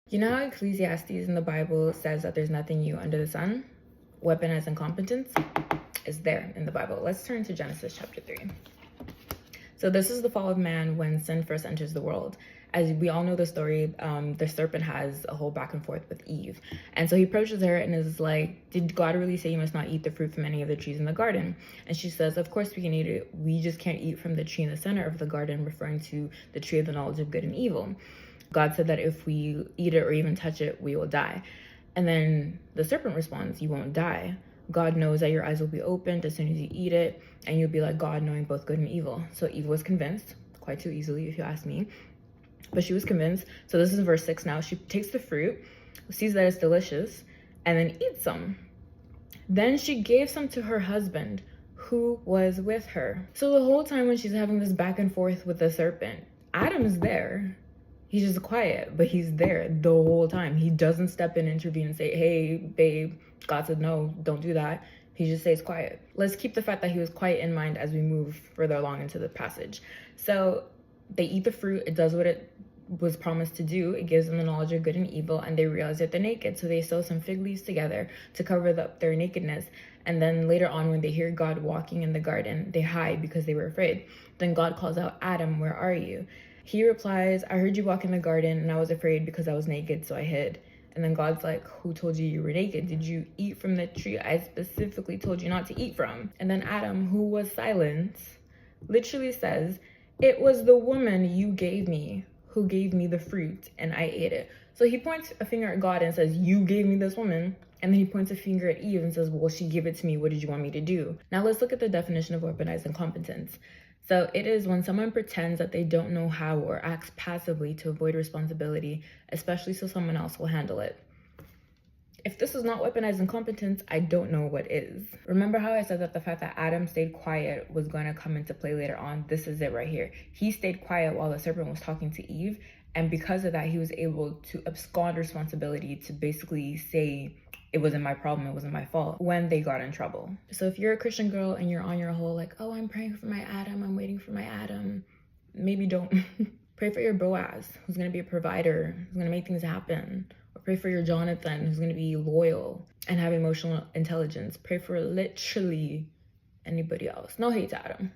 You know how Ecclesiastes in the Bible says that there's nothing new under the sun? Weaponized incompetence is there in the Bible. Let's turn to Genesis chapter 3. So this is the fall of man when sin first enters the world. As we all know the story, the serpent has a whole back and forth with Eve. And so he approaches her and is like, did God really say you must not eat the fruit from any of the trees in the garden? And she says, of course we can eat it. We just can't eat from the tree in the center of the garden, referring to the tree of the knowledge of good and evil. God said that if we eat it or even touch it, we will die. And then the serpent responds, you won't die. God knows that your eyes will be opened as soon as you eat it, and you'll be like God, knowing both good and evil. So Eve was convinced, quite too easily if you ask me, but she was convinced. So this is verse 6 now. She takes the fruit, sees that it's delicious, and then eats some. Then she gave some to her husband, who was with her. So the whole time when she's having this back and forth with the serpent, Adam's there. He's just quiet, but he's there the whole time. He doesn't step in, intervene, and say, hey, babe, God said no, don't do that. He just stays quiet. Let's keep the fact that he was quiet in mind as we move further along into the passage. So they eat the fruit. It does what it was promised to do. It gives them the knowledge of good and evil, and they realize that they're naked. So they sew some fig leaves together to cover up their nakedness. And then later on, when they hear God walking in the garden, they hide because they were afraid. Then God calls out, Adam, where are you? He replies, I heard you walk in the garden and I was afraid because I was naked, so I hid. And then God's like, who told you you were naked? Did you eat from the tree I specifically told you not to eat from? And then Adam, who was silent, literally says, it was the woman you gave me who gave me the fruit and I ate it. So he points a finger at God and says, you gave me this woman. And then he points a finger at Eve and says, well, she gave it to me. What did you want me to do? Now let's look at the definition of weaponized incompetence. So it is when someone pretends that they don't know how or acts passively to avoid responsibility, especially so someone else will handle it. If this is not weaponized incompetence, I don't know what is. Remember how I said that the fact that Adam stayed quiet was going to come into play later on? This is it right here. He stayed quiet while the serpent was talking to Eve. And because of that, he was able to abscond responsibility to basically say, it wasn't my problem, it wasn't my fault, when they got in trouble. So if you're a Christian girl and you're on your whole like, oh, I'm praying for my Adam, I'm waiting for my Adam, maybe don't. Pray for your Boaz, who's gonna be a provider, who's gonna make things happen. Or pray for your Jonathan, who's gonna be loyal and have emotional intelligence. Pray for literally anybody else. No hate to Adam.